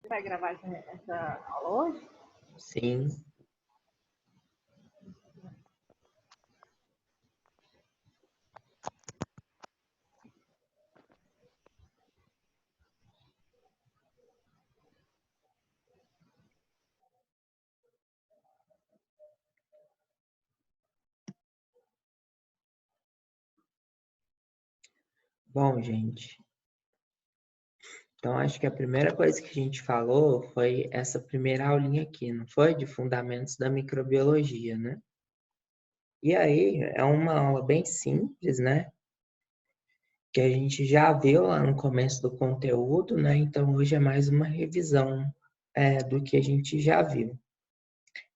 Você vai gravar essa aula hoje? Sim. Bom, gente, então acho que a primeira coisa que a gente falou foi essa primeira aulinha aqui, não foi? De fundamentos da microbiologia, né? E aí, é uma aula bem simples, né? Que a gente já viu lá no começo do conteúdo, né? Então hoje é mais uma revisão do que a gente já viu.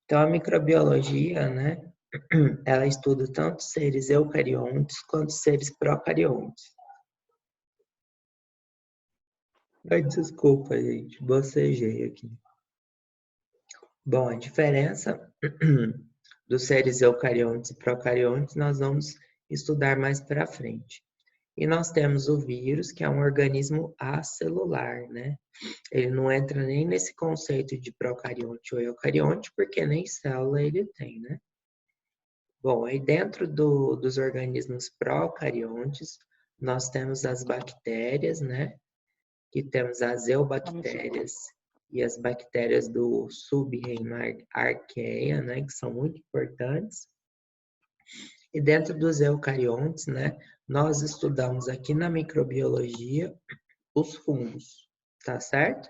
Então a microbiologia, né? Ela estuda tanto seres eucariontes quanto seres procariontes. Ai, desculpa, gente, bocejei aqui. Bom, a diferença dos seres eucariontes e procariontes nós vamos estudar mais para frente. E nós temos o vírus, que é um organismo acelular, né? Ele não entra nem nesse conceito de procarionte ou eucarionte, porque nem célula ele tem, né? Bom, aí dentro dos organismos procariontes, nós temos as bactérias, né? Que temos as eubactérias e as bactérias do sub-reino Archaea, né? Que são muito importantes. E dentro dos eucariontes, né? Nós estudamos aqui na microbiologia os fungos, tá certo?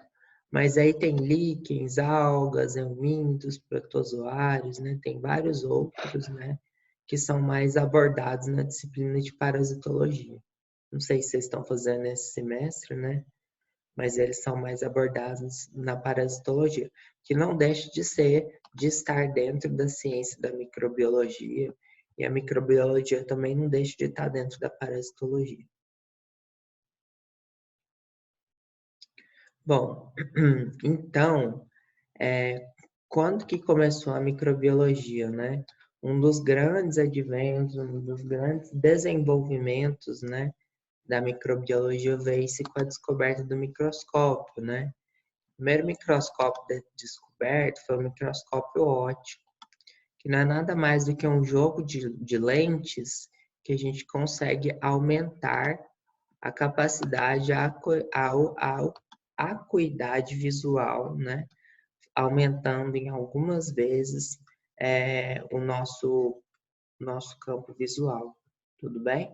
Mas aí tem líquens, algas, eumintos, protozoários, né? Tem vários outros, né? Que são mais abordados na disciplina de parasitologia. Não sei se vocês estão fazendo esse semestre, né? Mas eles são mais abordados na parasitologia, que não deixa de estar dentro da ciência da microbiologia, e a microbiologia também não deixa de estar dentro da parasitologia. Bom, então, quando que começou a microbiologia, né? Um dos grandes adventos, um dos grandes desenvolvimentos, né, da microbiologia veio-se com a descoberta do microscópio, né? O primeiro microscópio descoberto foi o microscópio óptico, que não é nada mais do que um jogo de lentes que a gente consegue aumentar a capacidade, a acuidade visual, né? Aumentando em algumas vezes o nosso campo visual. Tudo bem?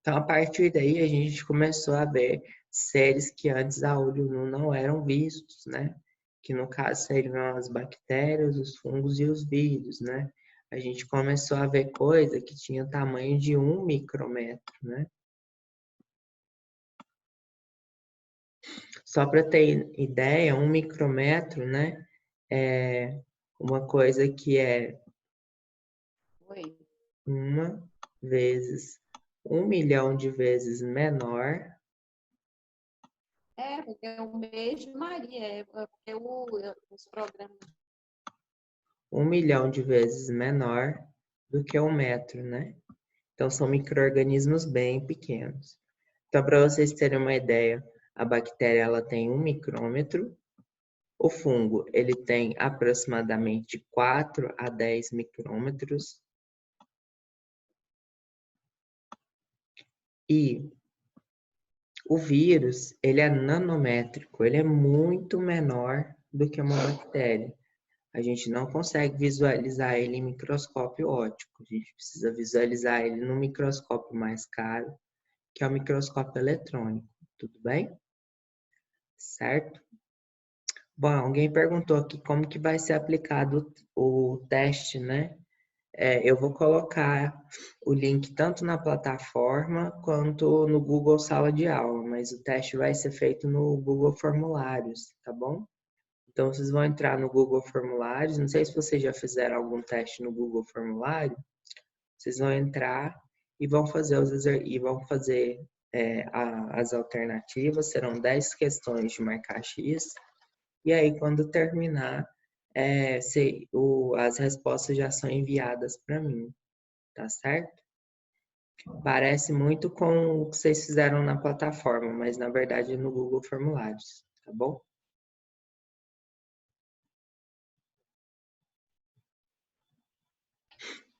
Então, a partir daí, a gente começou a ver seres que antes a olho nu não eram vistos, né? Que no caso seriam as bactérias, os fungos e os vírus, né? A gente começou a ver coisa que tinha tamanho de 1 micrômetro, né? Só para ter ideia, 1 micrômetro, né? É uma coisa que é Oi. uma vezes 1 milhão de vezes menor. Porque é um beijo, Maria. Porque os programas. 1 milhão de vezes menor do que 1 metro, né? Então, são micro-organismos bem pequenos. Então, para vocês terem uma ideia, a bactéria ela tem 1 micrômetro, o fungo ele tem aproximadamente 4 a 10 micrômetros, e o vírus ele é nanométrico, ele é muito menor do que uma bactéria. A gente não consegue visualizar ele em microscópio óptico, a gente precisa visualizar ele no microscópio mais caro, que é o microscópio eletrônico, tudo bem? Certo? Bom, alguém perguntou aqui como que vai ser aplicado o teste, né? Eu vou colocar o link tanto na plataforma quanto no Google Sala de Aula, mas o teste vai ser feito no Google Formulários, tá bom? Então, vocês vão entrar no Google Formulários. Não sei se vocês já fizeram algum teste no Google Formulário. Vocês vão entrar e vão fazer as alternativas. Serão 10 questões de marcar X. E aí, quando terminar, as respostas já são enviadas para mim, tá certo? Parece muito com o que vocês fizeram na plataforma, mas na verdade é no Google Formulários, tá bom?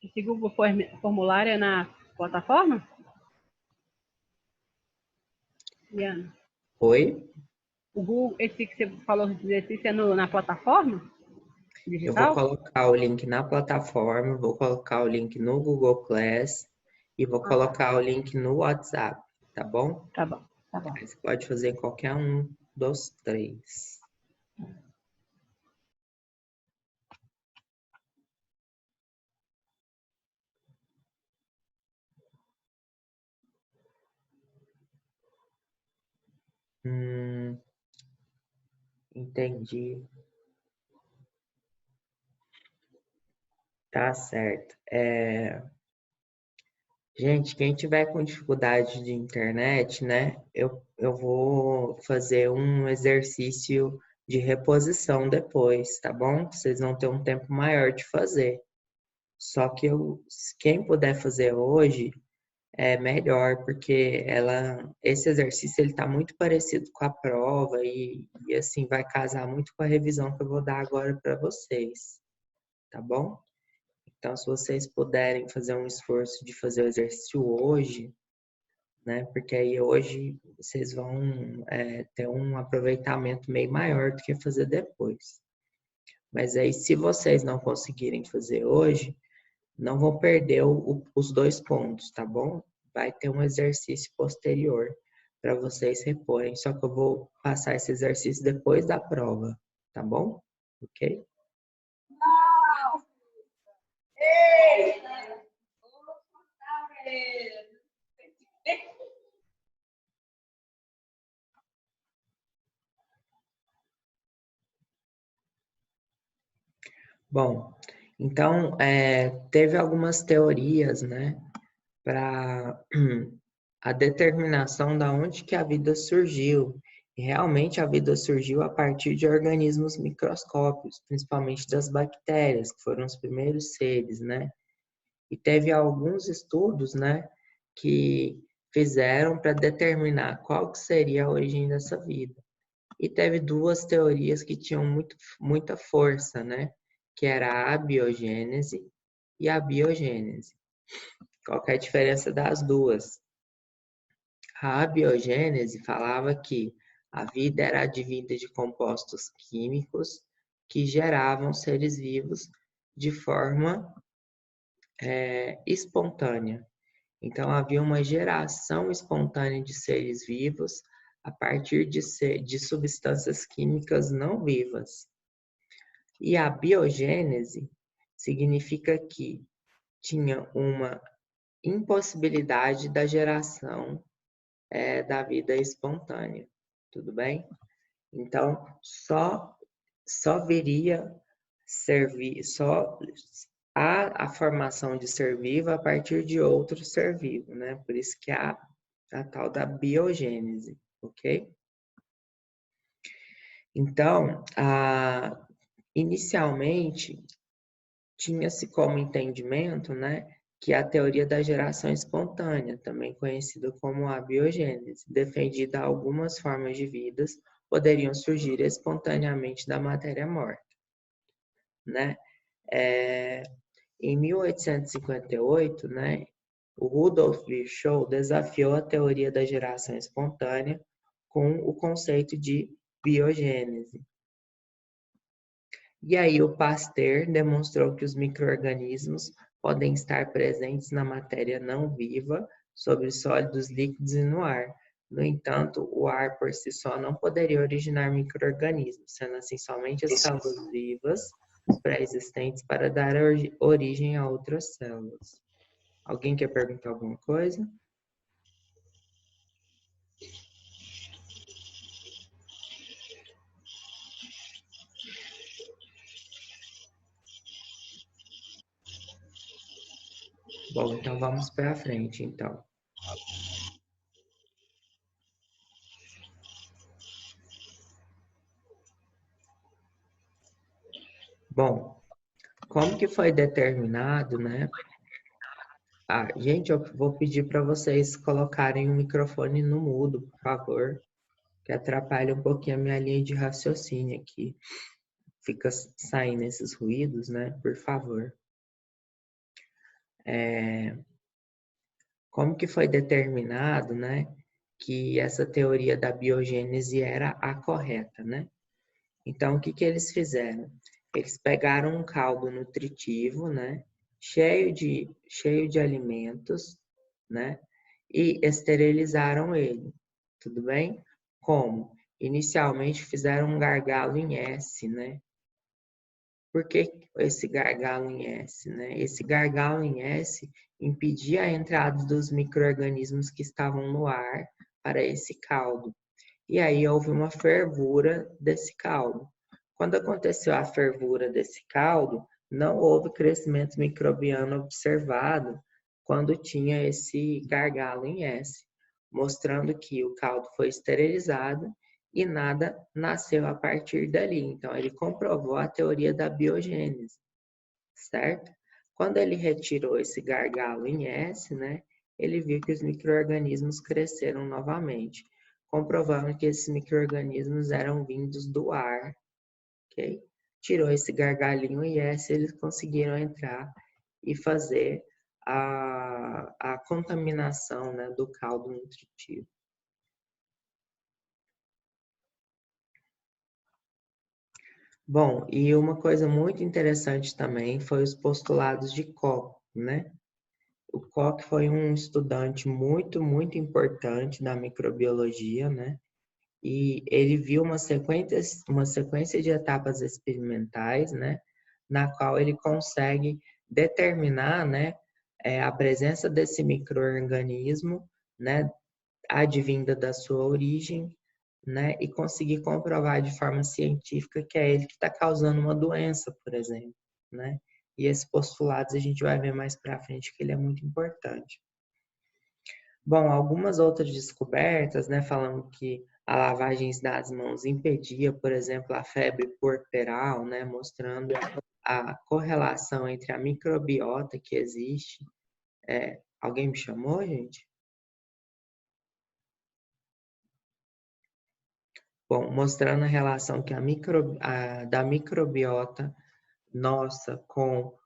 Esse Google Formulário é na plataforma? Liana? Oi? O Google, esse que você falou de exercício é na plataforma Eu vou digital? colocar o link na plataforma, vou colocar o link no Google Class e vou colocar o link no WhatsApp, tá bom? Tá bom, tá bom. Aí você pode fazer em qualquer um dos três. Entendi. Tá certo. Gente, quem tiver com dificuldade de internet, né? Eu vou fazer um exercício de reposição depois, tá bom? Vocês vão ter um tempo maior de fazer. Só que quem puder fazer hoje é melhor, porque esse exercício ele está muito parecido com a prova e assim vai casar muito com a revisão que eu vou dar agora para vocês, tá bom? Então, se vocês puderem fazer um esforço de fazer o exercício hoje, né? Porque aí hoje vocês vão ter um aproveitamento meio maior do que fazer depois. Mas aí, se vocês não conseguirem fazer hoje, não vão perder os 2 pontos, tá bom? Vai ter um exercício posterior para vocês reporem. Só que eu vou passar esse exercício depois da prova, tá bom? Ok? Bom, então, teve algumas teorias, né, para a determinação da onde que a vida surgiu. E realmente a vida surgiu a partir de organismos microscópicos, principalmente das bactérias, que foram os primeiros seres, né? E teve alguns estudos, né, que fizeram para determinar qual que seria a origem dessa vida. E teve duas teorias que tinham muita força, né? Que era a abiogênese e a biogênese. Qual que é a diferença das duas? A abiogênese falava que a vida era advinda de compostos químicos que geravam seres vivos de forma espontânea. Então, havia uma geração espontânea de seres vivos a partir de substâncias químicas não vivas. E a biogênese significa que tinha uma impossibilidade da geração da vida espontânea, tudo bem? Então, só viria só a formação de ser vivo a partir de outro ser vivo, né? Por isso que há a tal da biogênese, ok? Então, inicialmente, tinha-se como entendimento, né, que a teoria da geração espontânea, também conhecida como a biogênese, defendida algumas formas de vidas poderiam surgir espontaneamente da matéria morta, né? Em 1858, né, o Rudolf Virchow desafiou a teoria da geração espontânea com o conceito de biogênese. E aí o Pasteur demonstrou que os micro-organismos podem estar presentes na matéria não viva, sobre sólidos líquidos e no ar. No entanto, o ar por si só não poderia originar micro-organismos, sendo assim somente as células vivas pré-existentes para dar origem a outras células. Alguém quer perguntar alguma coisa? Bom, então vamos para frente, então. Bom, como que foi determinado, né? Gente, eu vou pedir para vocês colocarem o microfone no mudo, por favor, que atrapalha um pouquinho a minha linha de raciocínio aqui. Fica saindo esses ruídos, né? Por favor. como que foi determinado, né, que essa teoria da biogênese era a correta, né? Então, o que que eles fizeram? Eles pegaram um caldo nutritivo, né, cheio de alimentos, né, e esterilizaram ele, tudo bem? Como? Inicialmente fizeram um gargalo em S, né? Por que esse gargalo em S, né? Esse gargalo em S impedia a entrada dos micro-organismos que estavam no ar para esse caldo. E aí houve uma fervura desse caldo. Quando aconteceu a fervura desse caldo, não houve crescimento microbiano observado quando tinha esse gargalo em S, mostrando que o caldo foi esterilizado e nada nasceu a partir dali. Então, ele comprovou a teoria da biogênese, certo? Quando ele retirou esse gargalo em S, né, ele viu que os micro-organismos cresceram novamente, comprovando que esses micro-organismos eram vindos do ar, ok? Tirou esse gargalinho em S, eles conseguiram entrar e fazer a contaminação, né, do caldo nutritivo. Bom, e uma coisa muito interessante também foi os postulados de Koch, né? O Koch foi um estudante muito importante da microbiologia, né? E ele viu uma sequência de etapas experimentais, né? Na qual ele consegue determinar, né, a presença desse micro-organismo, né? Advinda da sua origem, né, e conseguir comprovar de forma científica que é ele que está causando uma doença, por exemplo, né? E esses postulados a gente vai ver mais para frente que ele é muito importante. Bom, algumas outras descobertas, né, falando que a lavagem das mãos impedia, por exemplo, a febre puerperal, né, mostrando a correlação entre a microbiota que existe. Alguém me chamou, gente? Bom, mostrando a relação que da microbiota nossa com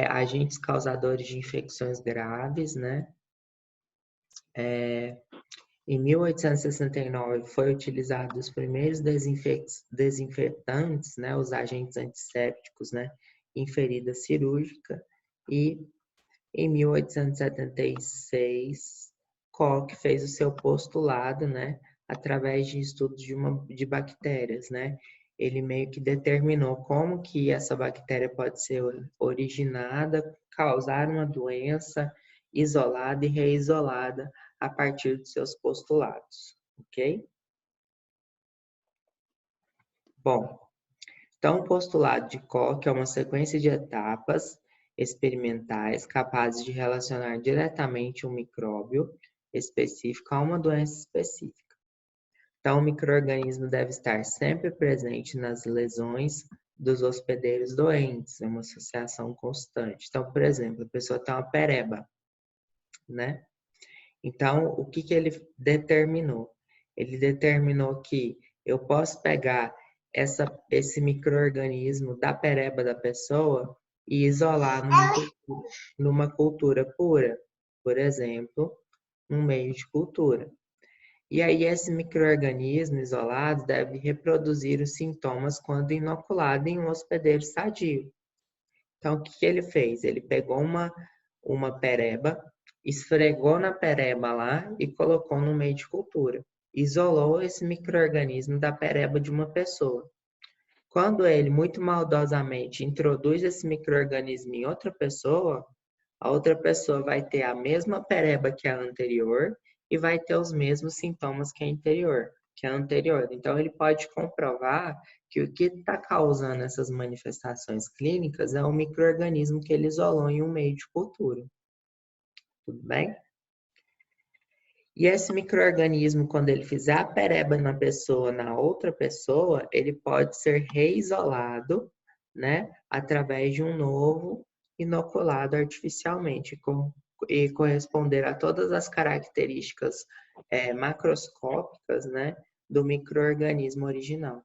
agentes causadores de infecções graves, né? Em 1869 foi utilizado os primeiros desinfetantes, né? Os agentes antissépticos, né? Em ferida cirúrgica. E em 1876, Koch fez o seu postulado, né? Através de estudos de bactérias, né? Ele meio que determinou como que essa bactéria pode ser originada, causar uma doença isolada e reisolada a partir dos seus postulados, ok? Bom, então o postulado de Koch é uma sequência de etapas experimentais capazes de relacionar diretamente um micróbio específico a uma doença específica. Então, o micro-organismo deve estar sempre presente nas lesões dos hospedeiros doentes, é uma associação constante. Então, por exemplo, a pessoa tem uma pereba, né? Então, o que que ele determinou? Ele determinou que eu posso pegar esse micro-organismo da pereba da pessoa e isolar numa cultura pura, por exemplo, num meio de cultura. E aí esse micro-organismo isolado deve reproduzir os sintomas quando inoculado em um hospedeiro sadio. Então, o que ele fez? Ele pegou uma pereba, esfregou na pereba lá e colocou no meio de cultura. Isolou esse micro-organismo da pereba de uma pessoa. Quando ele, muito maldosamente, introduz esse micro-organismo em outra pessoa, a outra pessoa vai ter a mesma pereba que a anterior e vai ter os mesmos sintomas que a anterior. Então, ele pode comprovar que o que está causando essas manifestações clínicas é o micro-organismo que ele isolou em um meio de cultura. Tudo bem? E esse micro-organismo, quando ele fizer a pereba na pessoa, na outra pessoa, ele pode ser reisolado, né, através de um novo inoculado artificialmente e corresponder a todas as características macroscópicas, né, do micro-organismo original.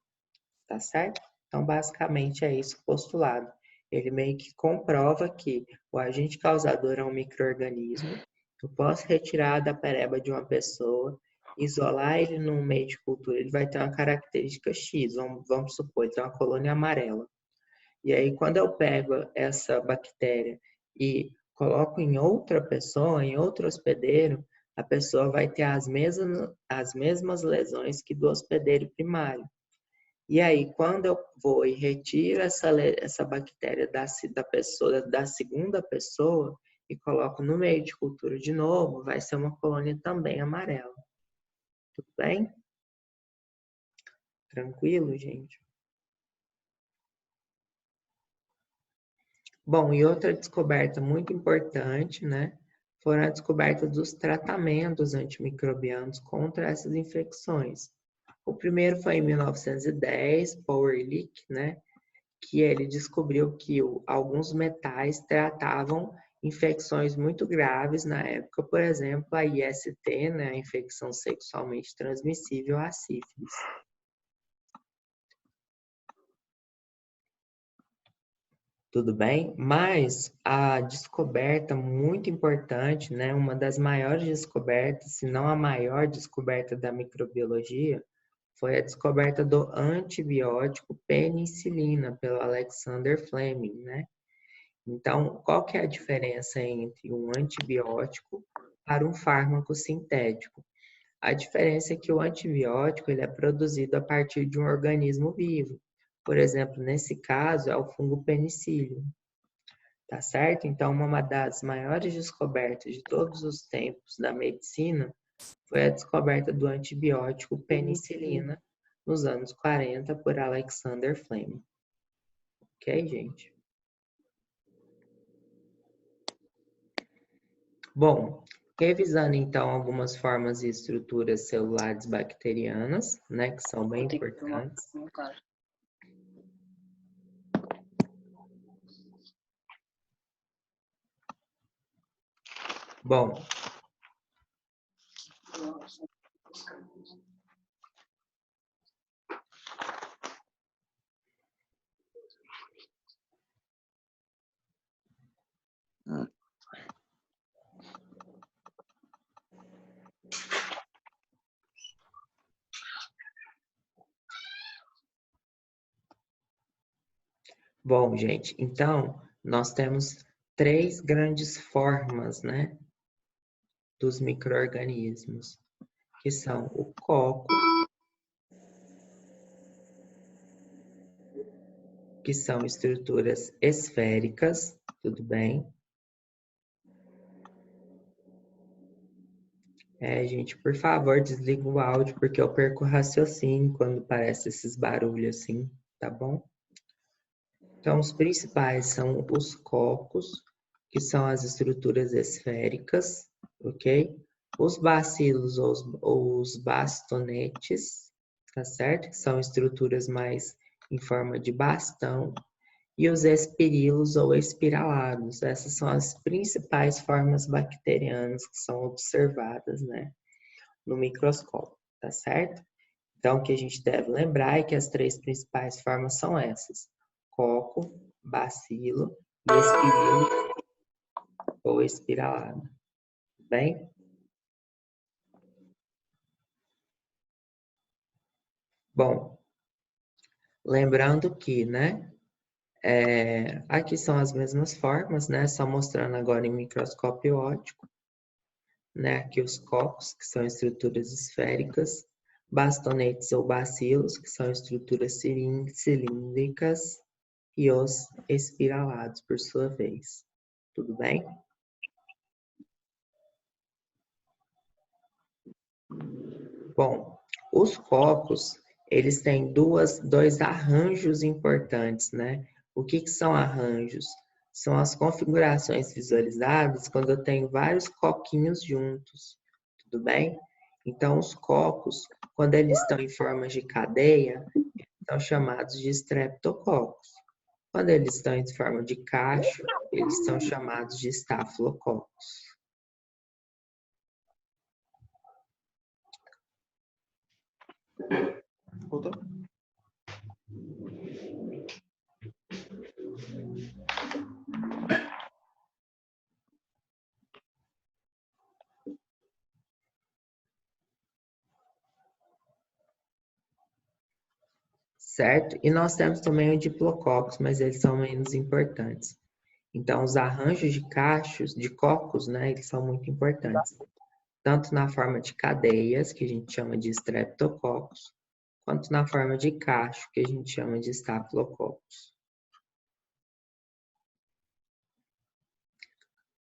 Tá certo? Então, basicamente, é isso o postulado. ele meio que comprova que o agente causador é um micro-organismo. Eu posso retirar da pereba de uma pessoa, isolar ele num meio de cultura, ele vai ter uma característica X, vamos supor, ele tem uma colônia amarela. E aí, quando eu pego essa bactéria e coloco em outra pessoa, em outro hospedeiro, a pessoa vai ter as mesmas lesões que do hospedeiro primário. E aí, quando eu vou e retiro essa bactéria da pessoa, da segunda pessoa, e coloco no meio de cultura de novo, vai ser uma colônia também amarela. Tudo bem? Tranquilo, gente? Bom, e outra descoberta muito importante, né? Foram a descoberta dos tratamentos antimicrobianos contra essas infecções. O primeiro foi em 1910, Paul Ehrlich, né? Que ele descobriu que alguns metais tratavam infecções muito graves na época, por exemplo, a IST, né, a infecção sexualmente transmissível, a sífilis. Tudo bem? Mas a descoberta muito importante, né, uma das maiores descobertas, se não a maior descoberta da microbiologia, foi a descoberta do antibiótico penicilina pelo Alexander Fleming, né? Então, qual que é a diferença entre um antibiótico para um fármaco sintético? A diferença é que o antibiótico ele é produzido a partir de um organismo vivo. Por exemplo, nesse caso, é o fungo penicillium, tá certo? Então, uma das maiores descobertas de todos os tempos da medicina foi a descoberta do antibiótico penicilina nos anos 40 por Alexander Fleming. Ok, gente? Bom, revisando então algumas formas e estruturas celulares bacterianas, né, que são bem importantes. Bom, bom, gente, então nós temos três grandes formas, né, dos micro-organismos, que são o coco, que são estruturas esféricas, tudo bem? Gente, por favor, desliga o áudio, porque eu perco o raciocínio quando parece esses barulhos assim, tá bom? Então, os principais são os cocos, que são as estruturas esféricas, ok? Os bacilos ou os bastonetes, tá certo? Que são estruturas mais em forma de bastão. E os espirilos ou espiralados. Essas são as principais formas bacterianas que são observadas, né, no microscópio, tá certo? Então, o que a gente deve lembrar é que as três principais formas são essas: coco, bacilo e espirilo ou espiralado. Bem? Bom, lembrando que, né, aqui são as mesmas formas, né, só mostrando agora em microscópio óptico, né, aqui os cocos, que são estruturas esféricas, bastonetes ou bacilos, que são estruturas cilíndricas, e os espiralados, por sua vez. Tudo bem? Bom, os cocos, eles têm dois arranjos importantes, né? O que são arranjos? São as configurações visualizadas quando eu tenho vários coquinhos juntos, tudo bem? Então, os cocos, quando eles estão em forma de cadeia, são chamados de streptococcus. Quando eles estão em forma de cacho, eles são chamados de estafilococcus. Voltou? certo? E nós temos também o diplococos, mas eles são menos importantes. Então, os arranjos de cachos, de cocos, né, eles são muito importantes. Tanto na forma de cadeias, que a gente chama de streptococcus, quanto na forma de cacho, que a gente chama de staphylococcus.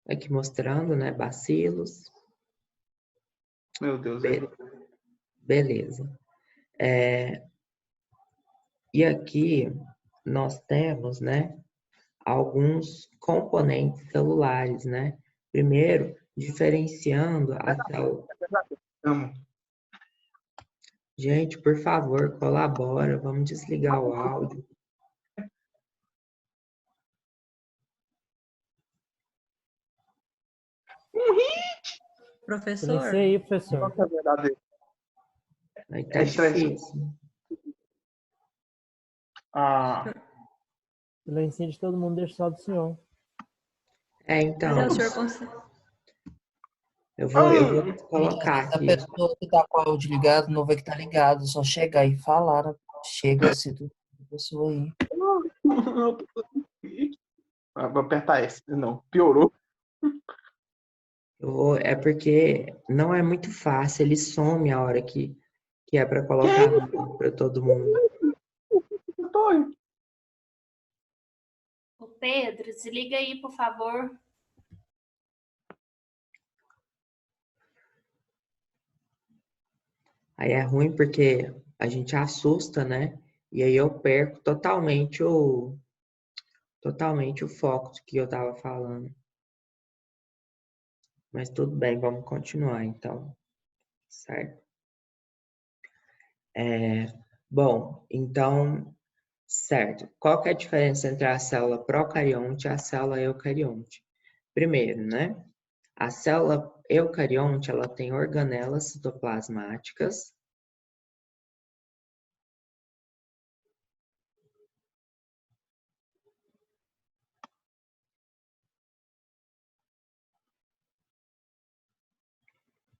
Aqui mostrando, né, bacilos. Meu Deus, Beleza. E aqui nós temos, né, alguns componentes celulares, né? Primeiro, diferenciando a célula. Amo. Gente, por favor, colabora, vamos desligar o áudio. Professor, Silencia aí, professor. Qual que é a verdade? Aí tá estresse. difícil. Ah, Silencia de todo mundo, deixa só do senhor. Então, cadê o senhor consegue? eu vou colocar Se a aqui. pessoa que tá com o áudio ligado não vê que tá ligado, só chegar e falar, né? Chega-se do pessoa aí. vou apertar esse. Não, piorou. É porque não é muito fácil, ele some a hora que é para colocar para todo mundo. Eu tô. Ô Pedro, desliga aí, por favor. Aí é ruim porque a gente assusta, né? E aí eu perco totalmente o foco do que eu tava falando. Mas tudo bem, vamos continuar então. Certo? Bom, então, certo. Qual que é a diferença entre a célula procarionte e a célula eucarionte? Primeiro, né? A célula eucarionte, ela tem organelas citoplasmáticas.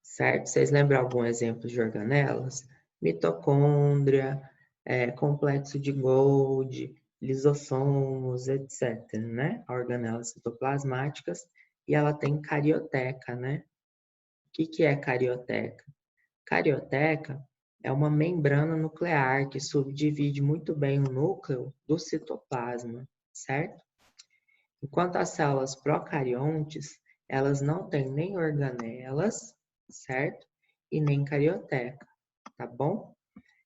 Certo? Vocês lembram algum exemplo de organelas? Mitocôndria, complexo de Golgi, lisossomos, etc, né? Organelas citoplasmáticas. E ela tem carioteca, né? O que é carioteca? Carioteca é uma membrana nuclear que subdivide muito bem o núcleo do citoplasma, certo? Enquanto as células procariontes, elas não têm nem organelas, certo? E nem carioteca, tá bom?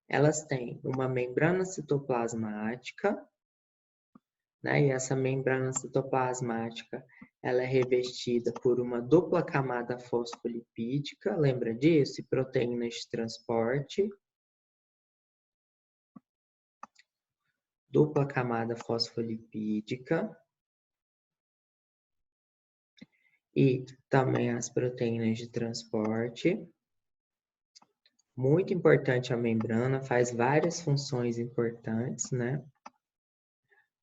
Elas têm uma membrana citoplasmática, né? E essa membrana citoplasmática, ela é revestida por uma dupla camada fosfolipídica, lembra disso? E proteínas de transporte. Dupla camada fosfolipídica. E também as proteínas de transporte. Muito importante a membrana, faz várias funções importantes, né?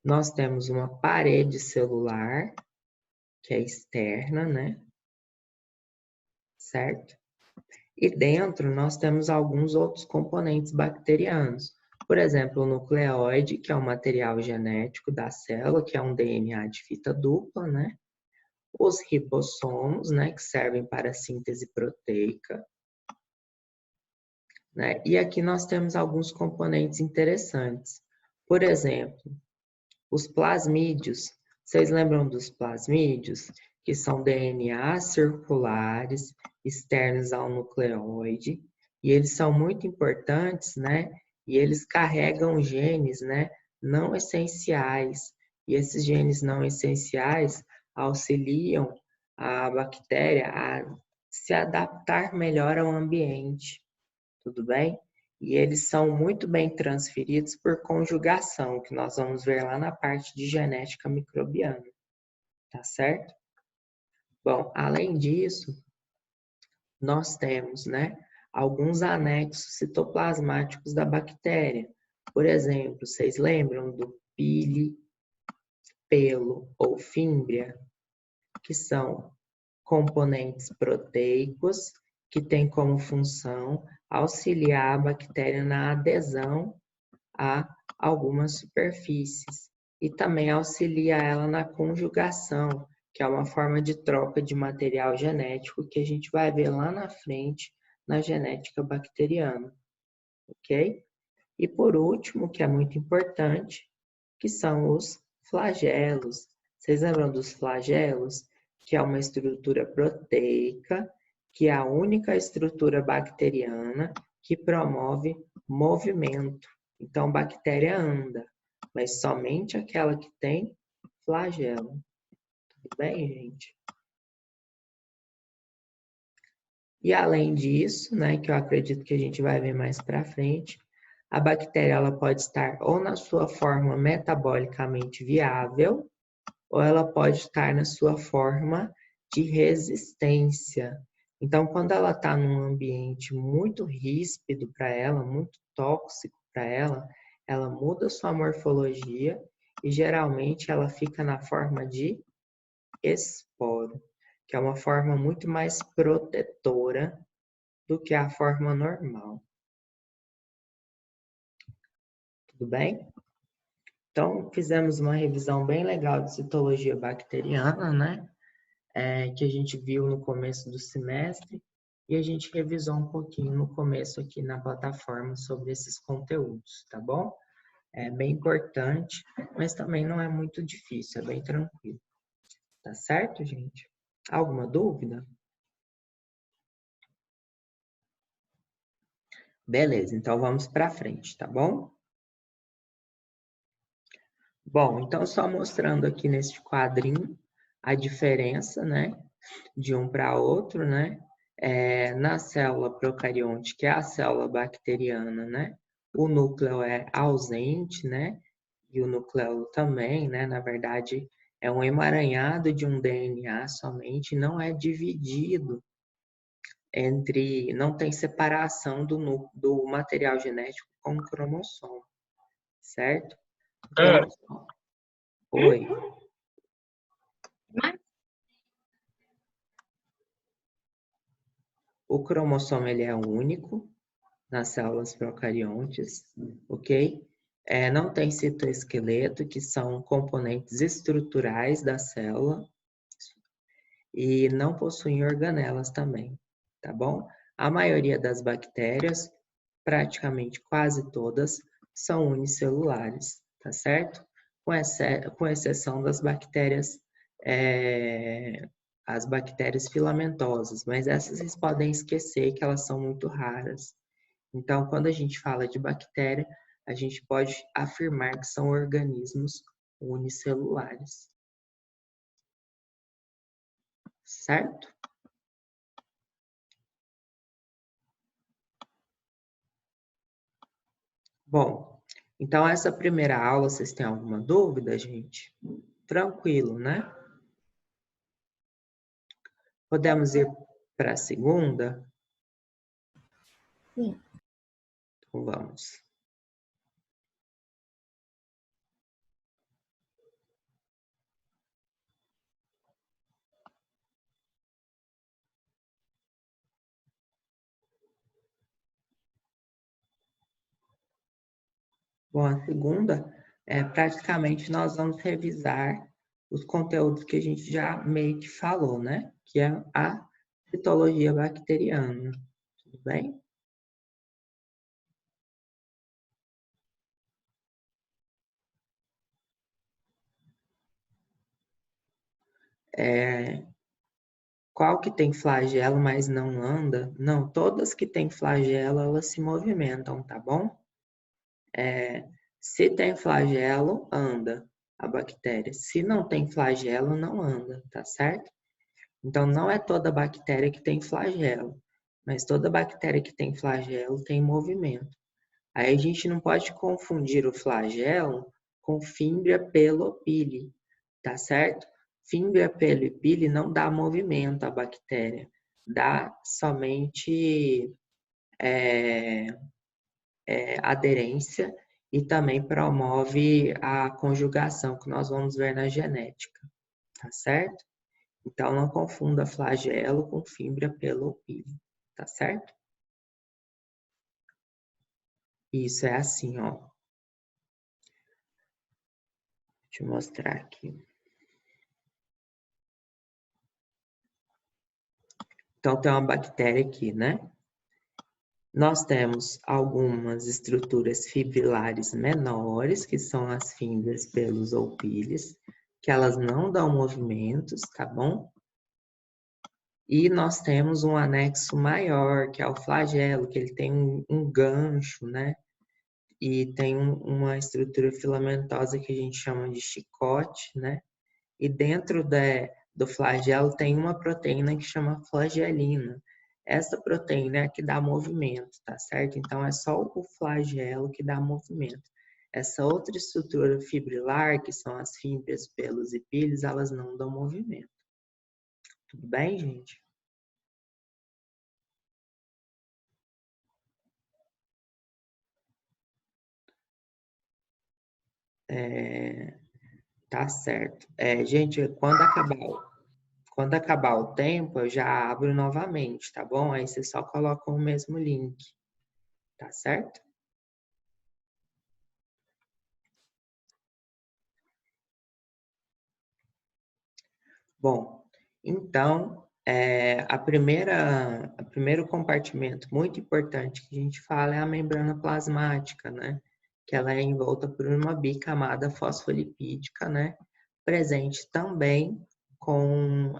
Nós temos uma parede celular, que é externa, né? Certo? E dentro nós temos alguns outros componentes bacterianos. Por exemplo, o nucleóide, que é o material genético da célula, que é um DNA de fita dupla, né? Os ribossomos, né, que servem para a síntese proteica. Né? E aqui nós temos alguns componentes interessantes. Por exemplo, os plasmídios. Vocês lembram dos plasmídios? Que são DNA circulares externos ao nucleóide. E eles são muito importantes, né? E eles carregam genes, né, não essenciais. E esses genes não essenciais auxiliam a bactéria a se adaptar melhor ao ambiente. Tudo bem? E eles são muito bem transferidos por conjugação, que nós vamos ver lá na parte de genética microbiana. Tá certo? Bom, além disso, nós temos, né, alguns anexos citoplasmáticos da bactéria. Por exemplo, vocês lembram do pile, pelo ou fímbria, que são componentes proteicos que têm como função auxiliar a bactéria na adesão a algumas superfícies e também auxilia ela na conjugação, que é uma forma de troca de material genético que a gente vai ver lá na frente na genética bacteriana, ok? E por último, que é muito importante, que são os flagelos. Vocês lembram dos flagelos? Que é uma estrutura proteica, que é a única estrutura bacteriana que promove movimento. Então, bactéria anda, mas somente aquela que tem flagelo. Tudo bem, gente? E além disso, né, que eu acredito que a gente vai ver mais para frente, a bactéria ela pode estar ou na sua forma metabolicamente viável, ou ela pode estar na sua forma de resistência. Então, quando ela está num ambiente muito ríspido para ela, muito tóxico para ela muda sua morfologia e geralmente ela fica na forma de esporo, que é uma forma muito mais protetora do que a forma normal. Tudo bem? Então, fizemos uma revisão bem legal de citologia bacteriana, né? Que a gente viu no começo do semestre e a gente revisou um pouquinho no começo aqui na plataforma sobre esses conteúdos, tá bom? É bem importante, mas também não é muito difícil, é bem tranquilo. Tá certo, gente? Alguma dúvida? Beleza, então vamos para frente, tá bom? Bom, então só mostrando aqui neste quadrinho a diferença, né, de um para outro, né? Na célula procarionte, que é a célula bacteriana, né? O núcleo é ausente, né? E o nucleolo também, né? Na verdade, é um emaranhado de um DNA somente, não é dividido entre, não tem separação do material genético com o cromossomo, certo? O cromossomo. Oi. O cromossomo ele é único nas células procariontes, ok? Não tem citoesqueleto, que são componentes estruturais da célula, e não possuem organelas também, tá bom? A maioria das bactérias, praticamente quase todas, são unicelulares, tá certo? Com exceção das bactérias, as bactérias filamentosas, mas essas vocês podem esquecer que elas são muito raras. Então, quando a gente fala de bactéria, a gente pode afirmar que são organismos unicelulares. Certo? Bom, então essa primeira aula, vocês têm alguma dúvida, gente? Tranquilo, né? Podemos ir para a segunda? Sim. Então vamos. Bom, a segunda, praticamente nós vamos revisar os conteúdos que a gente já meio que falou, né? Que é a citologia bacteriana. Tudo bem? Qual que tem flagelo, mas não anda? Não, todas que têm flagelo, elas se movimentam, tá bom? Se tem flagelo, anda a bactéria. Se não tem flagelo, não anda, tá certo? Então, não é toda bactéria que tem flagelo, mas toda bactéria que tem flagelo tem movimento. Aí a gente não pode confundir o flagelo com Fimbria pelopili, tá certo? Fimbria pelopili não dá movimento à bactéria, dá somente aderência e também promove a conjugação, que nós vamos ver na genética, tá certo? Então, não confunda flagelo com Fimbria pelopili, tá certo? Isso é assim, ó. Deixa eu mostrar aqui. Então, tem uma bactéria aqui, né? Nós temos algumas estruturas fibrilares menores, que são as fibras, pelos ou pílis, que elas não dão movimentos, tá bom? E nós temos um anexo maior, que é o flagelo, que ele tem um gancho, né? E tem uma estrutura filamentosa que a gente chama de chicote, né? E dentro do flagelo tem uma proteína que chama flagelina. Essa proteína é a que dá movimento, tá certo? Então é só o flagelo que dá movimento. Essa outra estrutura fibrilar, que são as fibras, pelos e pílis, elas não dão movimento. Tudo bem, gente? Tá certo. Gente, quando acabar o tempo, eu já abro novamente, tá bom? Aí você só coloca o mesmo link, tá certo? Bom, então, o primeiro compartimento muito importante que a gente fala é a membrana plasmática, né? Que ela é envolta por uma bicamada fosfolipídica, né? Presente também com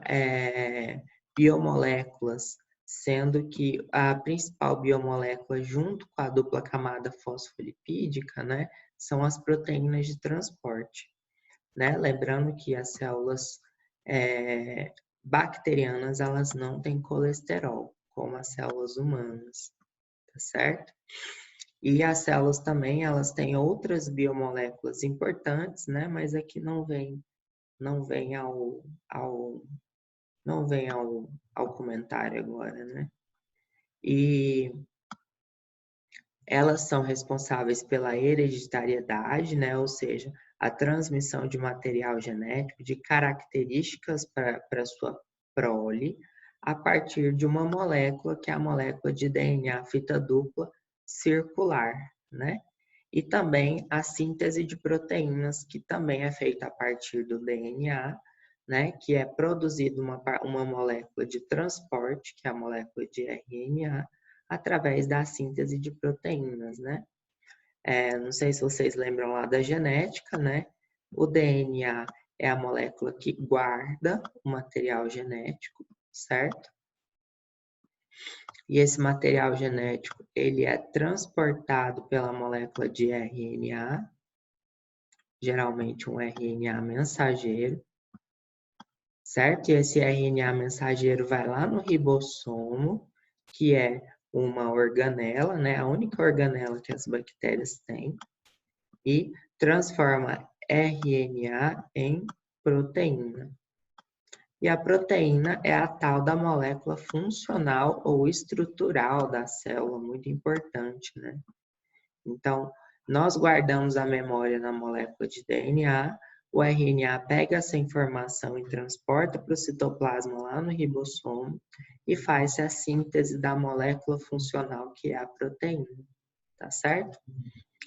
biomoléculas, sendo que a principal biomolécula junto com a dupla camada fosfolipídica, né? São as proteínas de transporte, né? Lembrando que as células bacterianas, elas não têm colesterol, como as células humanas, tá certo? E as células também, elas têm outras biomoléculas importantes, né? Mas aqui não vem ao comentário agora, né? E elas são responsáveis pela hereditariedade, né? Ou seja, a transmissão de material genético, de características para sua prole, a partir de uma molécula, que é a molécula de DNA fita dupla circular, né? E também a síntese de proteínas, que também é feita a partir do DNA, né? Que é produzida uma molécula de transporte, que é a molécula de RNA, através da síntese de proteínas, né? Não sei se vocês lembram lá da genética, né? O DNA é a molécula que guarda o material genético, certo? E esse material genético, ele é transportado pela molécula de RNA, geralmente um RNA mensageiro, certo? E esse RNA mensageiro vai lá no ribossomo, que é uma organela, né? A única organela que as bactérias têm, e transforma RNA em proteína. E a proteína é a tal da molécula funcional ou estrutural da célula, muito importante, né? Então, nós guardamos a memória na molécula de DNA, o RNA pega essa informação e transporta para o citoplasma lá no ribossomo e faz a síntese da molécula funcional, que é a proteína, tá certo?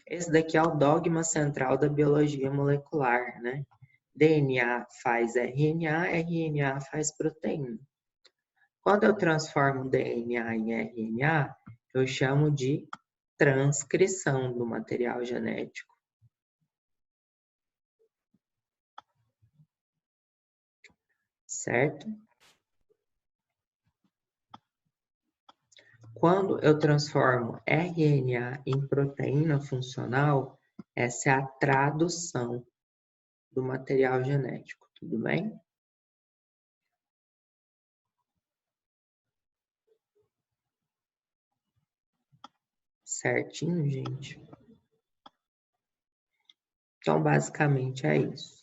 Esse daqui é o dogma central da biologia molecular, né? DNA faz RNA, RNA faz proteína. Quando eu transformo DNA em RNA, eu chamo de transcrição do material genético. Certo? Quando eu transformo RNA em proteína funcional, essa é a tradução do material genético, tudo bem? Certinho, gente? Então, basicamente é isso.